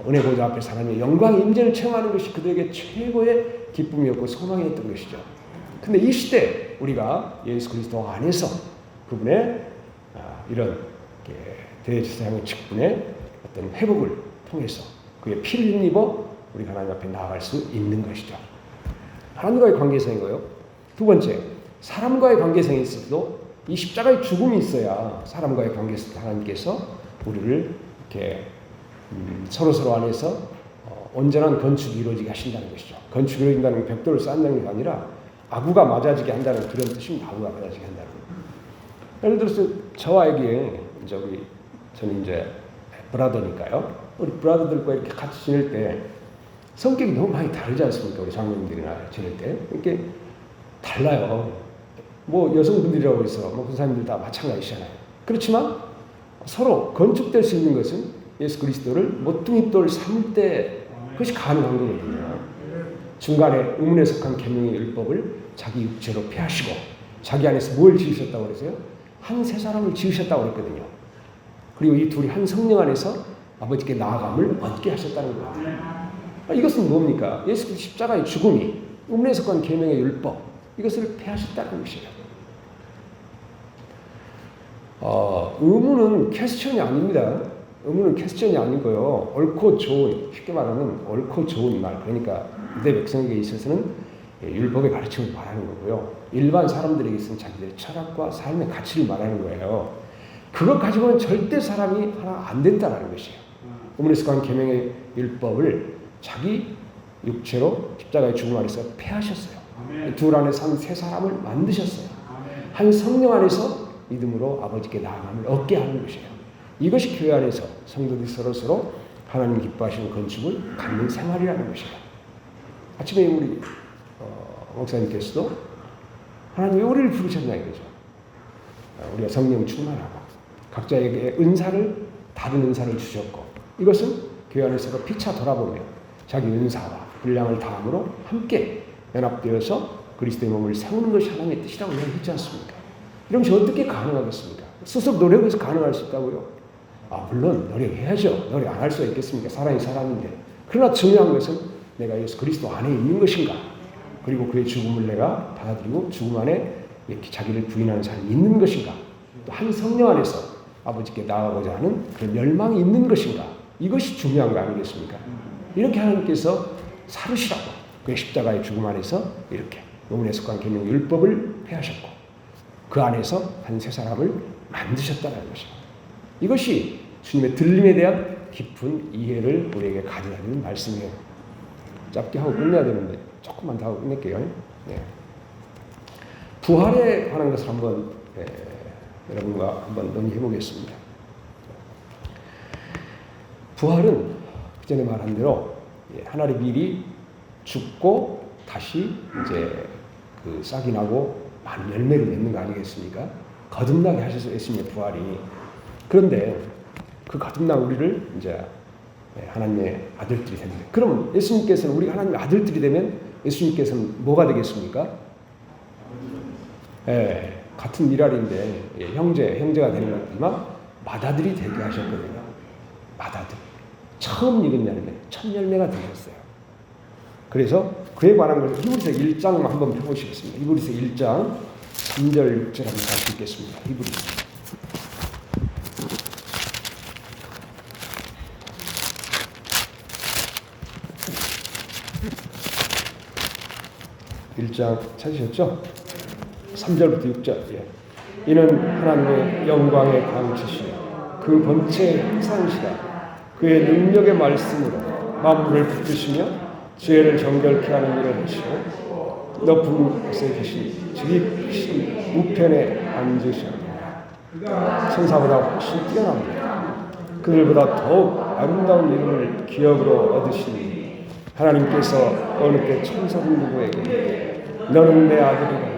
은혜 보좌 앞에 하나님의 영광의 임재를 체험하는 것이 그들에게 최고의 기쁨이었고 소망이었던 것이죠. 근데 이 시대 우리가 예수 그리스도 안에서 그분의 이런 대제사장의 직분에 어떤 회복을 통해서 그의 피를 힘입어 우리 하나님 앞에 나아갈 수 있는 것이죠. 하나님과의 관계성인 거요. 두 번째, 사람과의 관계성에 있어서도 이 십자가의 죽음이 있어야 사람과의 관계에서 하나님께서 우리를 이렇게 서로 안에서 온전한 건축이 이루어지게 하신다는 것이죠. 건축이 이루어진다는 벽돌을 쌓는다는 게 아니라 아구가 맞아지게 한다는 그런 뜻입니다. 아구가 맞아지게 한다는 거. 예를 들어서 저와에게 저는 이제 브라더니까요. 우리 브라더들과 이렇게 같이 지낼 때 성격이 너무 많이 다르지 않습니까? 우리 장로님들이나 지낼 때 이렇게 달라요. 뭐 여성분들이라고 해서 뭐 군사님들 다 마찬가지잖아요. 그렇지만 서로 건축될 수 있는 것은 예수 그리스도를 모퉁이돌 삼을 때 그것이 가능한 거거든요. 중간에 의문에 속한 계명의 율법을 자기 육체로 폐하시고 자기 안에서 뭘 지으셨다고 그러세요? 한 세 사람을 지으셨다고 그랬거든요. 그리고 이 둘이 한 성령 안에서 아버지께 나아감을 얻게 하셨다는 거예요. 이것은 뭡니까? 예수 그리스도 십자가의 죽음이 의문에 속한 계명의 율법 이것을 폐하셨다는 것이에요. 의문은 퀘스천이 아닙니다. 의문은 퀘스천이 아니고요. 옳고 좋은, 쉽게 말하면 옳고 좋은 말, 그러니까 유대 백성에게 있어서는 율법의 가르침을 말하는 거고요. 일반 사람들에게 있어서는 자기들의 철학과 삶의 가치를 말하는 거예요. 그것 가지고는 절대 사람이 하나 안 된다는 것이에요. 의문에 속한 계명의 율법을 자기 육체로 십자가의 죽음 안에서 폐하셨어요. 둘 안에서 한 세 사람을 만드셨어요. 한 성령 안에서 믿음으로 아버지께 나아감을 얻게 하는 것이에요. 이것이 교회 안에서 성도들이 서로 하나님 기뻐하시는 건축을 갖는 생활이라는 것이에요. 아침에 우리 목사님께서도 하나님 왜 우리를 부르셨냐 이거죠. 우리가 성령 충만하고 각자에게 다른 은사를 주셨고 이것은 교회 안에서 피차 돌아보며 자기 은사와 분량을 다함으로 함께 연합되어서 그리스도의 몸을 세우는 것이 하나님의 뜻이라고 이야기했지 않습니까? 이런 것이 어떻게 가능하겠습니까? 스스로 노력해서 가능할 수 있다고요? 물론 노력해야죠. 노력 안 할 수가 있겠습니까? 사람이 사람인데. 그러나 중요한 것은 내가 예수 그리스도 안에 있는 것인가? 그리고 그의 죽음을 내가 받아들이고 죽음 안에 이렇게 자기를 부인하는 사람이 있는 것인가? 또 한 성령 안에서 아버지께 나아가고자 하는 그런 열망이 있는 것인가? 이것이 중요한 거 아니겠습니까? 이렇게 하나님께서 사르시라고 그의 십자가의 죽음 안에서 이렇게 의문에 속한 계명 율법을 폐하셨고 그 안에서 한 세 사람을 만드셨다는 것입니다. 이것이 주님의 들림에 대한 깊은 이해를 우리에게 가져다주는 말씀이에요. 짧게 하고 끝내야 되는데 조금만 더 하고 끝낼게요. 네. 부활에 관한 것을 한번 여러분과 한번 논의해 보겠습니다. 부활은 그전에 말한 대로 하나님 미리 죽고 다시 이제 그 싹이 나고 많은 열매를 맺는 거 아니겠습니까? 거듭나게 하셔서 예수님의 부활이. 그런데 그 거듭난 우리를 이제 하나님의 아들들이 됩니다. 그럼 예수님께서는 우리 하나님의 아들들이 되면 예수님께서는 뭐가 되겠습니까? 같은 미랄인데 형제가 되는 거지만 맏아들이 되게 하셨거든요. 맏아들. 처음 익은 열매, 첫 열매가 되셨어요. 그래서 그에 관한 걸 히브리서 1장만 한번 펴보시겠습니다. 히브리서 1장 3절 6절 한번 다시 읽겠습니다. 히브리서 1장 찾으셨죠? 3절부터 6절. 이는 하나님의 영광의 광채시요 그 본체의 형상이시다. 그의 능력의 말씀으로 만물을 붙드시며 죄를 정결케 하는 일을 하시고 높은 곳에 계신 즉위 크신 우편에 앉으셨느니라. 천사보다 훨씬 뛰어납니다. 그들보다 더욱 아름다운 이름을 기업으로 얻으시니 하나님께서 어느 때 천사들 누구에게 너는 내 아들이라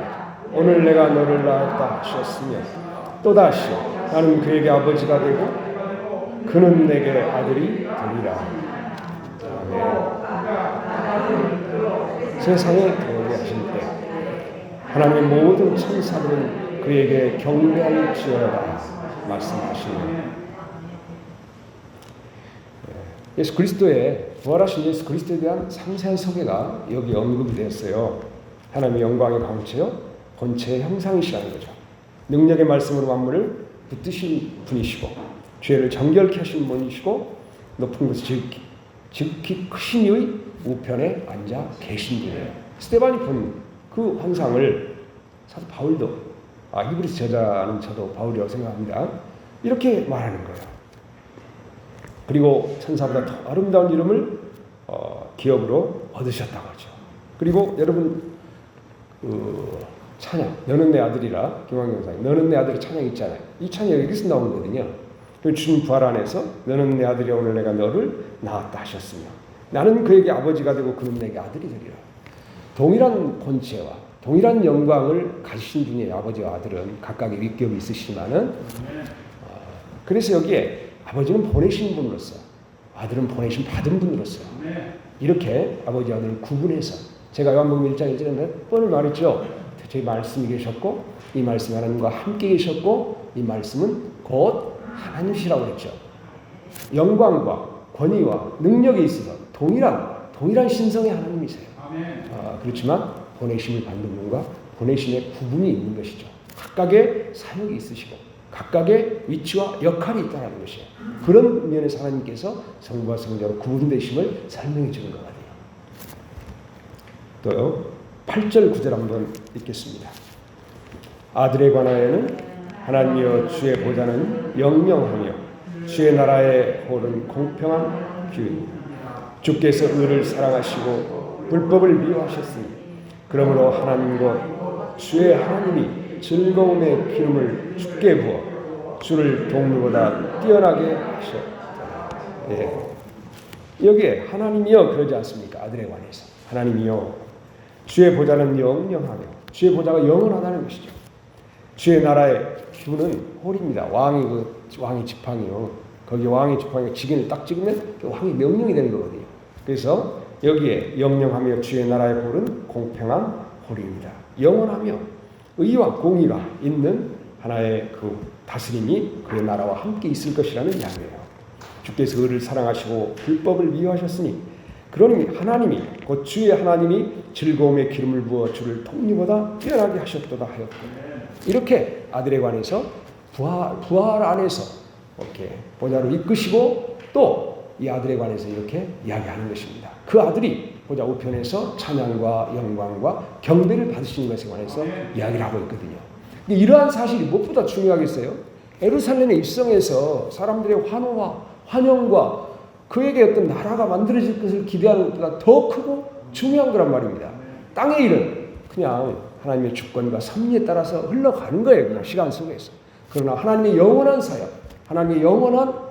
오늘 내가 너를 낳았다 하셨으며 또다시 나는 그에게 아버지가 되고 그는 내게 아들이 되리라. 세상에 들어오게 하실 때 하나님의 모든 천사들은 그에게 경배할지어다 말씀하시는 예수 그리스도의 부활하신 예수 그리스도에 대한 상세한 소개가 여기 언급이 되었어요. 하나님의 영광의 광채요 본체의 형상이시라는 거죠. 능력의 말씀으로 만물을 붙드신 분이시고 죄를 정결케 하신 분이시고 높은 곳에 지극히 크신 이의 우편에 앉아 계신 분이에요. 스데반이 본 그 환상을 사도 바울도 히브리서 저자는 저도 바울이라고 생각합니다. 이렇게 말하는 거예요. 그리고 천사보다 더 아름다운 이름을 기업으로 얻으셨다고 하죠. 그리고 여러분 찬양 너는 내 아들이라 김환경사님 너는 내 아들의 찬양 있잖아요. 이 찬양이 여기서 나온 거거든요. 주님 부활 안에서 너는 내 아들이라 오늘 내가 너를 낳았다 하셨으며 나는 그에게 아버지가 되고 그는 내게 아들이 되리라. 동일한 본체와 동일한 영광을 가지신 분이에요. 아버지와 아들은 각각의 위격이 있으시지만은 그래서 여기에 아버지는 보내신 분으로서 아들은 보내신 받은 분으로서 이렇게 아버지와 아들을 구분해서 제가 요한복음 1장 1절에 몇 번을 말했죠. 제 말씀이 계셨고 이 말씀이 하나님과 함께 계셨고 이 말씀은 곧 하나님이시라고 했죠. 영광과 권위와 능력에 있어서 동일한 신성의 하나님이세요. 그렇지만 보내심을 받는 분과 보내심의 구분이 있는 것이죠. 각각의 사역이 있으시고 각각의 위치와 역할이 있다는 것이에요. 그런 면에서 하나님께서 성부와 성자로 구분되심을 설명해 주는 것 같아요. 또 8절 9절 한번 읽겠습니다. 아들에 관하여는 하나님이여 주의 보좌는 영영하며 주의 나라의 홀은 공평한 규입니다. 주께서 의를 사랑하시고 불법을 미워하셨으니 그러므로 하나님과 주의 하나님이 즐거움의 기름을 주께 부어 주를 동물보다 뛰어나게 하셨다. 예. 여기에 하나님이여 그러지 않습니까? 아들에 관해서 하나님이여 주의 보좌는 영영하며 주의 보좌가 영원하다는 것이죠. 주의 나라의 주는 홀입니다. 왕의 지팡이요. 거기 왕의 지팡이가 직인을 딱 찍으면 왕의 명령이 되는 거거든요. 그래서 여기에 영영하며 주의 나라의 홀은 공평한 홀입니다. 영원하며 의와 공의가 있는 하나의 그 다스림이 그의 나라와 함께 있을 것이라는 이야기예요. 주께서 의를 사랑하시고 불법을 미워하셨으니 그러니 하나님이 곧 주의 하나님이 즐거움의 기름을 부어 주를 통리보다 뛰어나게 하셨도다 하였거든요. 이렇게 아들에 관해서 부활 안에서 이렇게 보좌로 이끄시고 또 이 아들에 관해서 이렇게 이야기하는 것입니다. 그 아들이 보좌 우편에서 찬양과 영광과 경배를 받으시는 것에 관해서 이야기를 하고 있거든요. 이러한 사실이 무엇보다 중요하겠어요? 예루살렘에 입성해서 사람들의 환호와 환영과 그에게 어떤 나라가 만들어질 것을 기대하는 것보다 더 크고 중요한 거란 말입니다. 땅의 일은 그냥 하나님의 주권과 섭리에 따라서 흘러가는 거예요. 그냥 시간 속에서. 그러나 하나님의 영원한 사역, 하나님의 영원한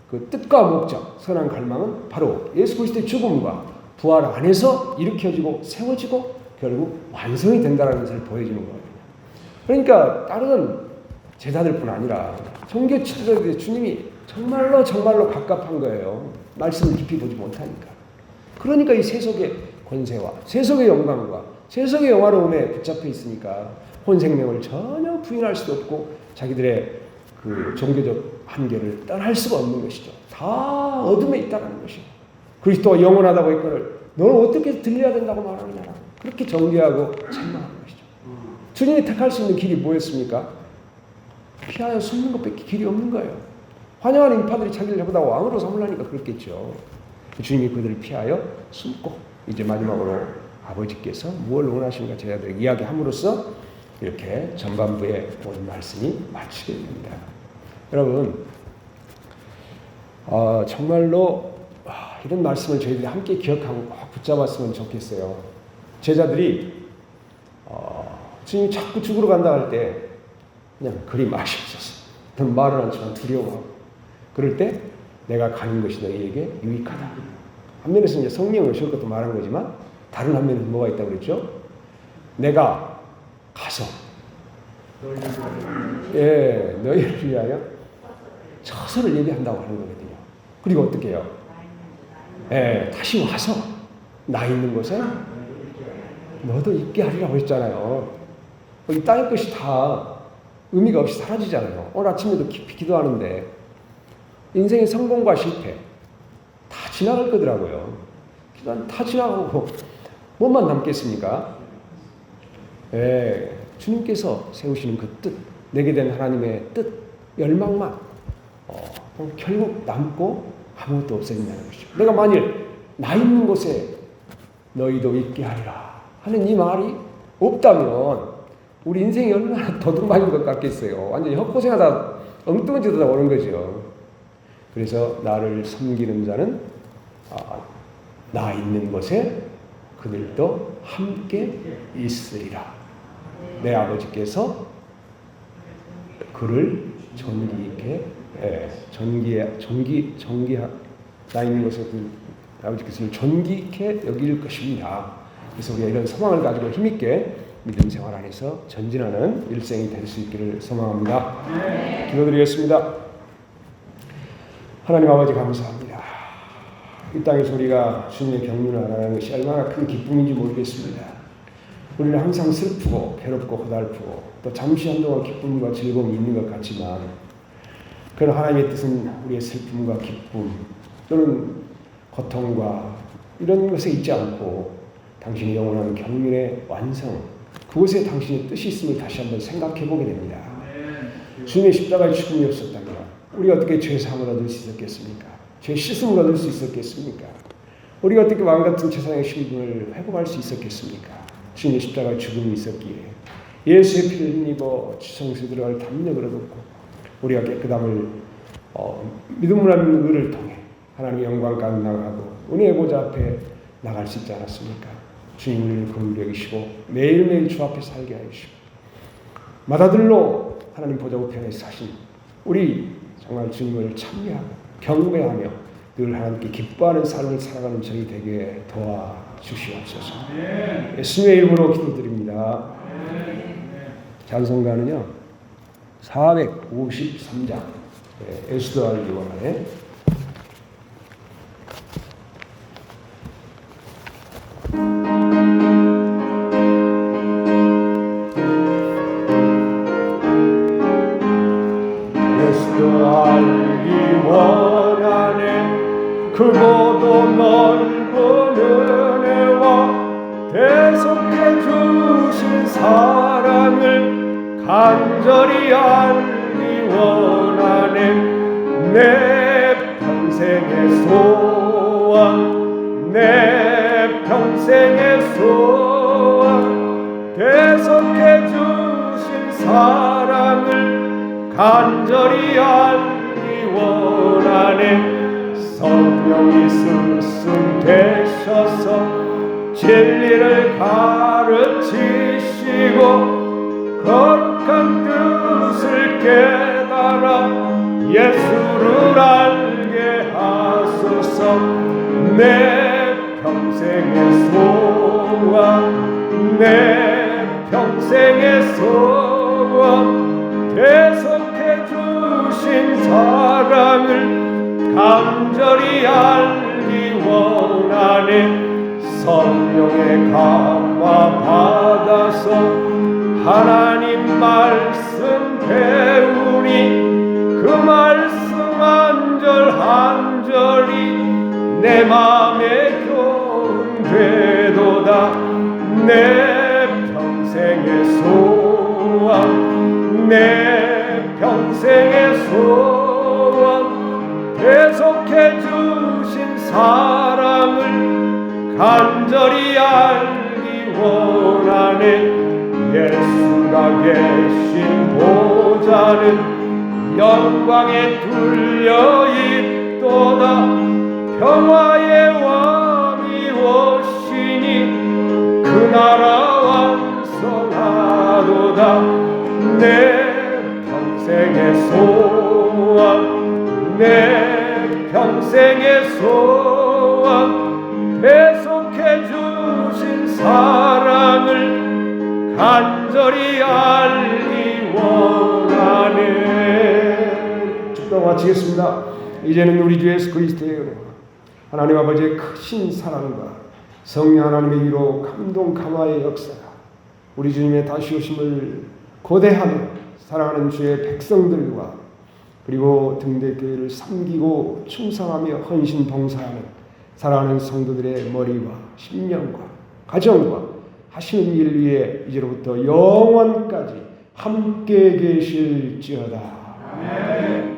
그 뜻과 목적, 선한 갈망은 바로 예수 그리스도의 죽음과 부활 안에서 일으켜지고 세워지고 결국 완성이 된다는 것을 보여주는 거거든요. 그러니까 다른 제자들뿐 아니라 종교 지도자들의 주님이 정말로 갑갑한 거예요. 말씀을 깊이 보지 못하니까. 그러니까 이 세속의 권세와 세속의 영광과 세속의 영화로움에 붙잡혀 있으니까 본 생명을 전혀 부인할 수도 없고 자기들의 그 종교적 한계를 떠날 수가 없는 것이죠. 다 어둠에 있다는 것이죠. 그리스도가 영원하다고 했거늘 너는 어떻게 들려야 된다고 말하느냐. 그렇게 정죄하고 책망하는 것이죠. 주님이 택할 수 있는 길이 뭐였습니까? 피하여 숨는 것밖에 길이 없는 거예요. 환영하는 인파들이 자기를 보다 왕으로 삼으려니까 그렇겠죠. 주님이 그들을 피하여 숨고 이제 마지막으로 아버지께서 무엇을 원하시는가 제자들에게 이야기함으로써 이렇게 전반부의 모든 말씀이 마치게 됩니다. 여러분 정말로 이런 말씀을 저희들이 함께 기억하고 붙잡았으면 좋겠어요. 제자들이 주님이 자꾸 죽으러 간다 할 때 그냥 그리 마시옵소서. 말은 않지만 두려워하고 그럴 때 내가 가는 것이 너희에게 유익하다. 한면에서 이제 성령을 오실 것도 말한 거지만 다른 한면에는 뭐가 있다고 그랬죠? 내가 가서 너희를 위하여 처소를 예비한다고 하는 거거든요. 그리고 어떻게 해요? 다시 와서 나 있는 곳에 너도 있게 하리라고 했잖아요. 이 땅의 것이 다 의미가 없이 사라지잖아요. 오늘 아침에도 깊이 기도하는데 인생의 성공과 실패 다 지나갈 거더라고요. 기도는 다 지나가고 뭐만 남겠습니까? 주님께서 세우시는 그 뜻, 내게 된 하나님의 뜻, 열망만 결국 남고 아무것도 없어진다는 것이죠. 내가 만일 나 있는 곳에 너희도 있게 하리라 하는 이 말이 없다면 우리 인생이 얼마나 도둑맞은 것 같겠어요. 완전히 헛고생하다 엉뚱해지다 오는 거죠. 그래서 나를 섬기는 자는 나 있는 곳에 그들도 함께 있으리라. 내 아버지께서 그를 존귀 있게 나 있는 곳에 그 아버지께서 존귀 있게 여길 것입니다. 그래서 우리가 이런 소망을 가지고 힘있게 믿음 생활 안에서 전진하는 일생이 될 수 있기를 소망합니다. 기도드리겠습니다. 하나님 아버지 감사합니다. 이 땅에서 우리가 주님의 경륜을 알아가는 것이 얼마나 큰 기쁨인지 모르겠습니다. 우리는 항상 슬프고 괴롭고 고달프고 또 잠시 한동안 기쁨과 즐거움이 있는 것 같지만 그런 하나님의 뜻은 우리의 슬픔과 기쁨 또는 고통과 이런 것에 있지 않고 당신의 영원한 경륜의 완성 그곳에 당신의 뜻이 있음을 다시 한번 생각해 보게 됩니다. 주님의 십자가의 죽음이 없었다면 우리가 어떻게 죄 사함을 얻을 수 있었겠습니까? 죄 씻음을 얻을 수 있었겠습니까? 우리가 어떻게 마음같은 세상의 신분을 회복할 수 있었겠습니까? 주님의 십자가의 죽음이 있었기에 예수의 피를 힘입어 지성소에 들어갈 담력을 얻었고 우리가 깨끗함을 믿음으로 하는 의를 통해 하나님의 영광 가운데 나가고 은혜의 보좌 앞에 나갈 수 있지 않았습니까? 주님 우리를 긍휼히 여기시고 매일매일 주 앞에 살게 하시고 마다들로 하나님 보좌 우편에 사신 우리 정말 주님을 찬미하고 경배하며 늘 하나님께 기뻐하는 삶을 살아가는 저희 되게 도와주시옵소서. 예수님의 이름으로 기도드립니다. 찬송가는요 453장 에스더알 요한의 알기 원하네 크고도 넓은 은혜와 대속해 주신 사랑을 간절히 알기 원하네 내 평생의 소원 내 평생의 소원 대속해 주신 사랑을 간절히 알기 원하네 성령이 스승 되셔서 진리를 가르치시고 거룩한 뜻을 깨달아 예수를 알게 하소서 내 평생의 소원 내 평생의 소원 대속해 주신 사랑을 간절히 알기 원하네 성령의 감화 받아서 하나님 말씀 배우니 그 말씀 한 절 한 절이 내 맘에 교훈되도다 내 평생의 소원 내 평생의 소원 대속해 주신 사랑을 간절히 알기 원하네 예수가 계신 보좌는 영광에 둘려 있도다 평화의 왕이 오시니 그 나라 완성하도다 내 평생의 소원 내 평생의 소원 대속해 주신 사랑을 간절히 알기 원하네. 축도 마치겠습니다. 이제는 우리 주 예수 그리스도의 은혜와 하나님 아버지의 크신 사랑과 성령 하나님의 위로 감동 감화의 역사가 우리 주님의 다시 오심을 고대하며 사랑하는 주의 백성들과 그리고 등대교회를 섬기고 충성하며 헌신 봉사하는 사랑하는 성도들의 머리와 심령과 가정과 하시는 일 위에 이제로부터 영원까지 함께 계실지어다. 아멘.